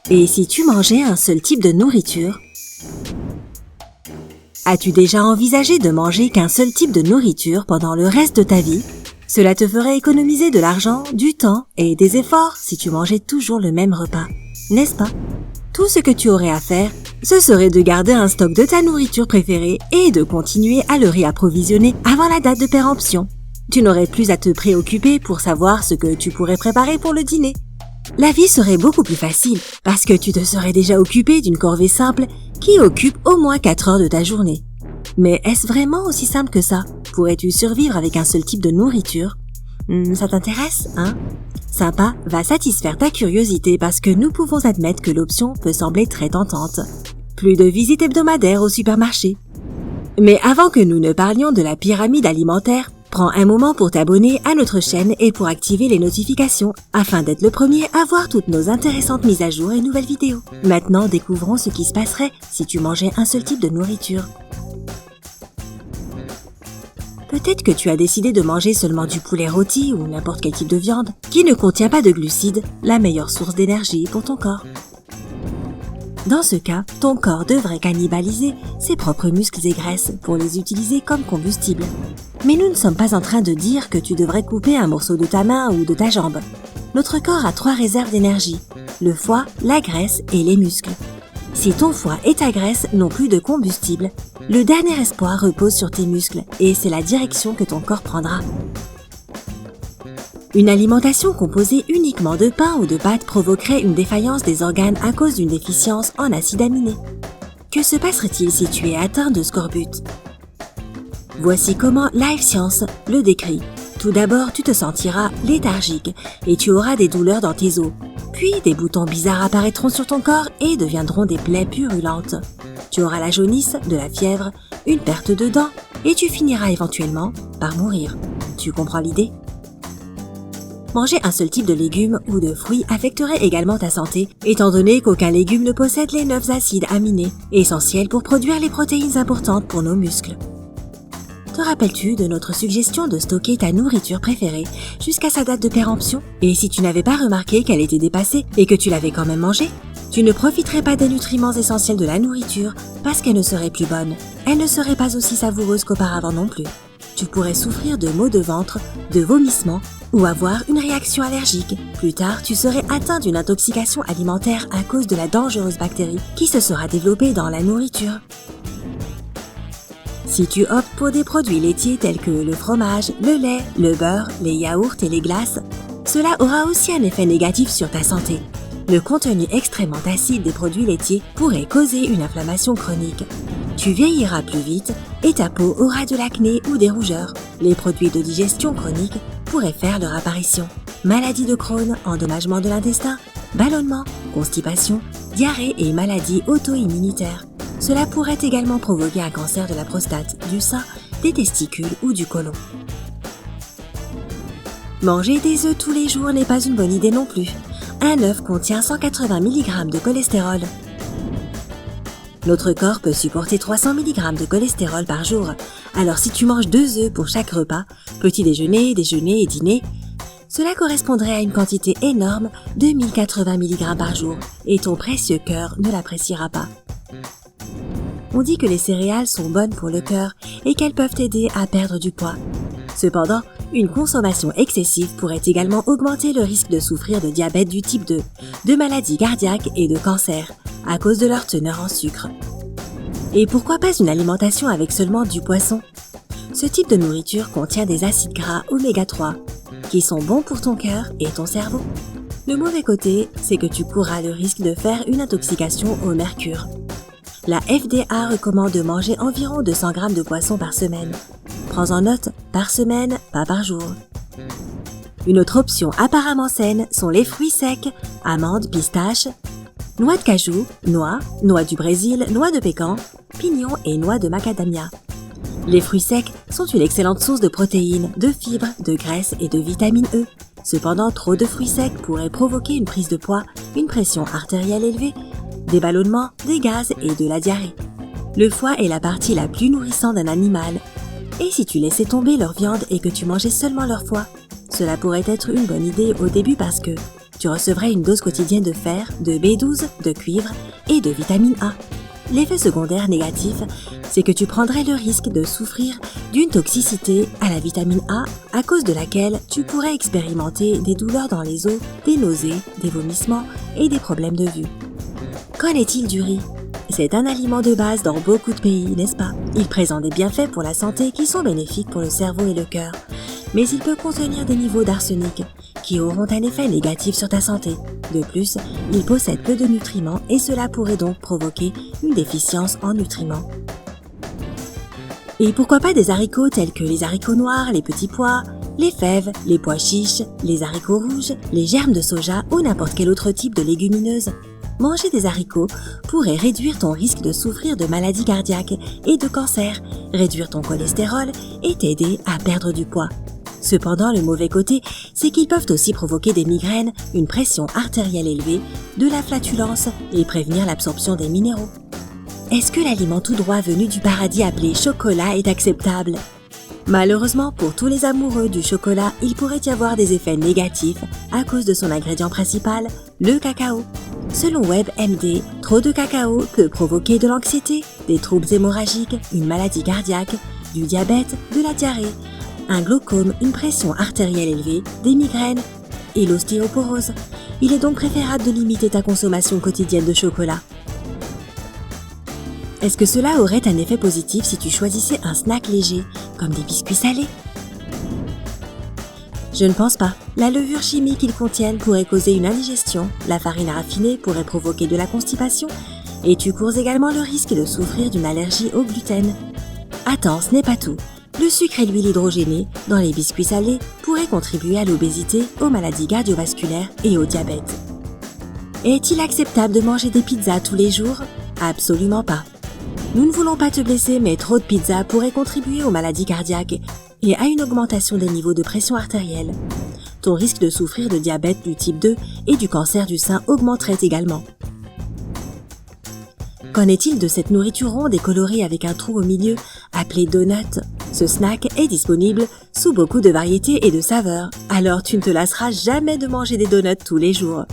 Et si tu mangeais un seul type de nourriture? As-tu déjà envisagé de manger qu'un seul type de nourriture pendant le reste de ta vie? Cela te ferait économiser de l'argent, du temps et des efforts si tu mangeais toujours le même repas, n'est-ce pas? Tout ce que tu aurais à faire, ce serait de garder un stock de ta nourriture préférée et de continuer à le réapprovisionner avant la date de péremption. Tu n'aurais plus à te préoccuper pour savoir ce que tu pourrais préparer pour le dîner. La vie serait beaucoup plus facile parce que tu te serais déjà occupé d'une corvée simple qui occupe au moins 4 heures de ta journée. Mais est-ce vraiment aussi simple que ça? Pourrais-tu survivre avec un seul type de nourriture? Ça t'intéresse, hein? Sympa va satisfaire ta curiosité parce que nous pouvons admettre que l'option peut sembler très tentante. Plus de visites hebdomadaires au supermarché. Mais avant que nous ne parlions de la pyramide alimentaire, prends un moment pour t'abonner à notre chaîne et pour activer les notifications afin d'être le premier à voir toutes nos intéressantes mises à jour et nouvelles vidéos. Maintenant, découvrons ce qui se passerait si tu mangeais un seul type de nourriture. Peut-être que tu as décidé de manger seulement du poulet rôti ou n'importe quel type de viande qui ne contient pas de glucides, la meilleure source d'énergie pour ton corps. Dans ce cas, ton corps devrait cannibaliser ses propres muscles et graisses pour les utiliser comme combustible. Mais nous ne sommes pas en train de dire que tu devrais couper un morceau de ta main ou de ta jambe. Notre corps a 3 réserves d'énergie, le foie, la graisse et les muscles. Si ton foie et ta graisse n'ont plus de combustible, le dernier espoir repose sur tes muscles et c'est la direction que ton corps prendra. Une alimentation composée uniquement de pain ou de pâtes provoquerait une défaillance des organes à cause d'une déficience en acides aminés. Que se passerait-il si tu es atteint de scorbut? Voici comment Life Science le décrit. Tout d'abord, tu te sentiras léthargique et tu auras des douleurs dans tes os. Puis, des boutons bizarres apparaîtront sur ton corps et deviendront des plaies purulentes. Tu auras la jaunisse, de la fièvre, une perte de dents et tu finiras éventuellement par mourir. Tu comprends l'idée? Manger un seul type de légumes ou de fruits affecterait également ta santé, étant donné qu'aucun légume ne possède les 9 acides aminés, essentiels pour produire les protéines importantes pour nos muscles. Te rappelles-tu de notre suggestion de stocker ta nourriture préférée jusqu'à sa date de péremption? Et si tu n'avais pas remarqué qu'elle était dépassée et que tu l'avais quand même mangée, tu ne profiterais pas des nutriments essentiels de la nourriture parce qu'elle ne serait plus bonne. Elle ne serait pas aussi savoureuse qu'auparavant non plus. Tu pourrais souffrir de maux de ventre, de vomissements ou avoir une réaction allergique. Plus tard, tu serais atteint d'une intoxication alimentaire à cause de la dangereuse bactérie qui se sera développée dans la nourriture. Si tu optes pour des produits laitiers tels que le fromage, le lait, le beurre, les yaourts et les glaces, cela aura aussi un effet négatif sur ta santé. Le contenu extrêmement acide des produits laitiers pourrait causer une inflammation chronique. Tu vieilliras plus vite et ta peau aura de l'acné ou des rougeurs. Les produits de digestion chronique pourraient faire leur apparition. Maladie de Crohn, endommagement de l'intestin, ballonnement, constipation, diarrhée et maladies auto-immunitaires. Cela pourrait également provoquer un cancer de la prostate, du sein, des testicules ou du côlon. Manger des œufs tous les jours n'est pas une bonne idée non plus. Un œuf contient 180 mg de cholestérol. Notre corps peut supporter 300 mg de cholestérol par jour. Alors si tu manges 2 œufs pour chaque repas, petit déjeuner, déjeuner et dîner, cela correspondrait à une quantité énorme de 1080 mg par jour et ton précieux cœur ne l'appréciera pas. On dit que les céréales sont bonnes pour le cœur et qu'elles peuvent aider à perdre du poids. Cependant, une consommation excessive pourrait également augmenter le risque de souffrir de diabète du type 2, de maladies cardiaques et de cancer, à cause de leur teneur en sucre. Et pourquoi pas une alimentation avec seulement du poisson? Ce type de nourriture contient des acides gras oméga 3, qui sont bons pour ton cœur et ton cerveau. Le mauvais côté, c'est que tu courras le risque de faire une intoxication au mercure. La FDA recommande de manger environ 200 g de poisson par semaine. Prends-en note, par semaine, pas par jour. Une autre option apparemment saine sont les fruits secs, amandes, pistaches, noix de cajou, noix du Brésil, noix de pécan, pignons et noix de macadamia. Les fruits secs sont une excellente source de protéines, de fibres, de graisses et de vitamine E. Cependant, trop de fruits secs pourrait provoquer une prise de poids, une pression artérielle élevée, des ballonnements, des gaz et de la diarrhée. Le foie est la partie la plus nourrissante d'un animal. Et si tu laissais tomber leur viande et que tu mangeais seulement leur foie? Cela pourrait être une bonne idée au début parce que tu recevrais une dose quotidienne de fer, de B12, de cuivre et de vitamine A. L'effet secondaire négatif, c'est que tu prendrais le risque de souffrir d'une toxicité à la vitamine A à cause de laquelle tu pourrais expérimenter des douleurs dans les os, des nausées, des vomissements et des problèmes de vue. Qu'en est-il du riz? C'est un aliment de base dans beaucoup de pays, n'est-ce pas? Il présente des bienfaits pour la santé qui sont bénéfiques pour le cerveau et le cœur. Mais il peut contenir des niveaux d'arsenic qui auront un effet négatif sur ta santé. De plus, il possède peu de nutriments et cela pourrait donc provoquer une déficience en nutriments. Et pourquoi pas des haricots tels que les haricots noirs, les petits pois, les fèves, les pois chiches, les haricots rouges, les germes de soja ou n'importe quel autre type de légumineuse. Manger des haricots pourrait réduire ton risque de souffrir de maladies cardiaques et de cancer, réduire ton cholestérol et t'aider à perdre du poids. Cependant, le mauvais côté, c'est qu'ils peuvent aussi provoquer des migraines, une pression artérielle élevée, de la flatulence et prévenir l'absorption des minéraux. Est-ce que l'aliment tout droit venu du paradis appelé chocolat est acceptable? Malheureusement, pour tous les amoureux du chocolat, il pourrait y avoir des effets négatifs à cause de son ingrédient principal, le cacao. Selon WebMD, trop de cacao peut provoquer de l'anxiété, des troubles hémorragiques, une maladie cardiaque, du diabète, de la diarrhée, un glaucome, une pression artérielle élevée, des migraines et l'ostéoporose. Il est donc préférable de limiter ta consommation quotidienne de chocolat. Est-ce que cela aurait un effet positif si tu choisissais un snack léger, comme des biscuits salés? Je ne pense pas. La levure chimique qu'ils contiennent pourrait causer une indigestion, la farine raffinée pourrait provoquer de la constipation, et tu cours également le risque de souffrir d'une allergie au gluten. Attends, ce n'est pas tout. Le sucre et l'huile hydrogénée dans les biscuits salés pourraient contribuer à l'obésité, aux maladies cardiovasculaires et au diabète. Est-il acceptable de manger des pizzas tous les jours? Absolument pas. Nous ne voulons pas te blesser, mais trop de pizza pourrait contribuer aux maladies cardiaques et à une augmentation des niveaux de pression artérielle. Ton risque de souffrir de diabète du type 2 et du cancer du sein augmenterait également. Qu'en est-il de cette nourriture ronde et colorée avec un trou au milieu, appelée donut? Ce snack est disponible sous beaucoup de variétés et de saveurs, alors tu ne te lasseras jamais de manger des donuts tous les jours.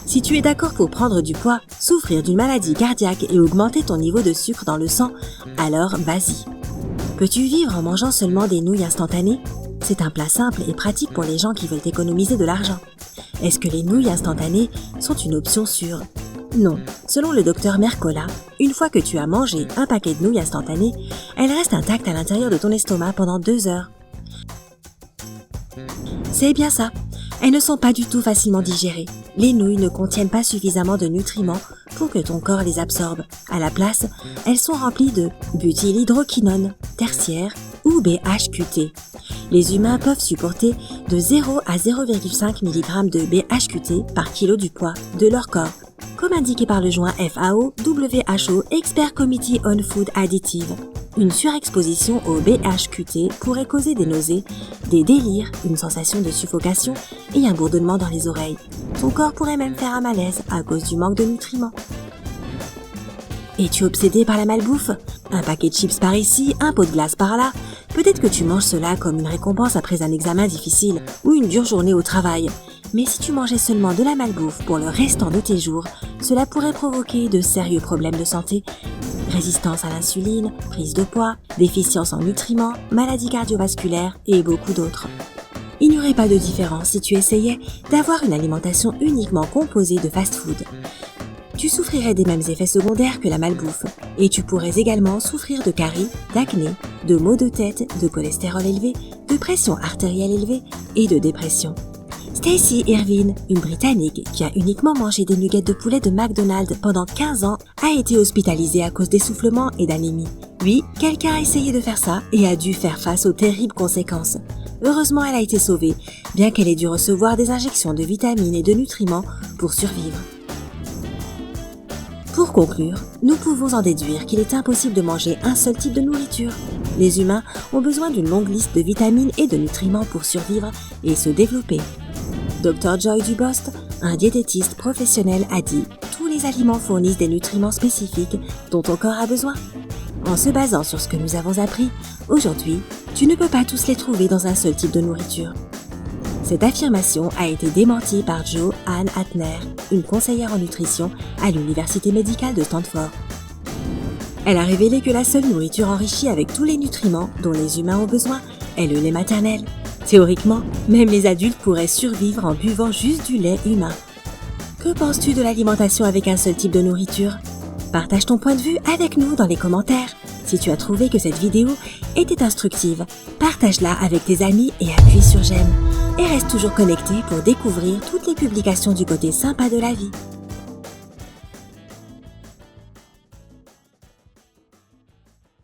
Si tu es d'accord pour prendre du poids, souffrir d'une maladie cardiaque et augmenter ton niveau de sucre dans le sang, alors vas-y. Peux-tu vivre en mangeant seulement des nouilles instantanées? C'est un plat simple et pratique pour les gens qui veulent économiser de l'argent. Est-ce que les nouilles instantanées sont une option sûre? Non. Selon le docteur Mercola, une fois que tu as mangé un paquet de nouilles instantanées, elles restent intactes à l'intérieur de ton estomac pendant 2 heures. C'est bien ça. Elles ne sont pas du tout facilement digérées. Les nouilles ne contiennent pas suffisamment de nutriments pour que ton corps les absorbe. À la place, elles sont remplies de butylhydroquinone tertiaire ou BHQT. Les humains peuvent supporter de 0 à 0,5 mg de BHQT par kilo du poids de leur corps, comme indiqué par le joint FAO-WHO Expert Committee on Food Additives. Une surexposition au BHQT pourrait causer des nausées, des délires, une sensation de suffocation et un bourdonnement dans les oreilles. Ton corps pourrait même faire un malaise à cause du manque de nutriments. Es-tu obsédé par la malbouffe? Un paquet de chips par ici, un pot de glace par là. Peut-être que tu manges cela comme une récompense après un examen difficile ou une dure journée au travail. Mais si tu mangeais seulement de la malbouffe pour le restant de tes jours, cela pourrait provoquer de sérieux problèmes de santé, résistance à l'insuline, prise de poids, déficience en nutriments, maladies cardiovasculaires et beaucoup d'autres. Il n'y aurait pas de différence si tu essayais d'avoir une alimentation uniquement composée de fast-food. Tu souffrirais des mêmes effets secondaires que la malbouffe et tu pourrais également souffrir de caries, d'acné, de maux de tête, de cholestérol élevé, de pression artérielle élevée et de dépression. Stacey Irvine, une Britannique qui a uniquement mangé des nuggets de poulet de McDonald's pendant 15 ans, a été hospitalisée à cause d'essoufflement et d'anémie. Oui, quelqu'un a essayé de faire ça et a dû faire face aux terribles conséquences. Heureusement, elle a été sauvée, bien qu'elle ait dû recevoir des injections de vitamines et de nutriments pour survivre. Pour conclure, nous pouvons en déduire qu'il est impossible de manger un seul type de nourriture. Les humains ont besoin d'une longue liste de vitamines et de nutriments pour survivre et se développer. Dr Joy Dubost, un diététiste professionnel, a dit « Tous les aliments fournissent des nutriments spécifiques dont ton corps a besoin. En se basant sur ce que nous avons appris, aujourd'hui, tu ne peux pas tous les trouver dans un seul type de nourriture. Cette affirmation a été démentie par Jo Ann Hatner, une conseillère en nutrition à l'Université médicale de Stanford. Elle a révélé que la seule nourriture enrichie avec tous les nutriments dont les humains ont besoin est le lait maternel. Théoriquement, même les adultes pourraient survivre en buvant juste du lait humain. Que penses-tu de l'alimentation avec un seul type de nourriture? Partage ton point de vue avec nous dans les commentaires. Si tu as trouvé que cette vidéo était instructive, partage-la avec tes amis et appuie sur j'aime. Et reste toujours connecté pour découvrir toutes les publications du côté sympa de la vie.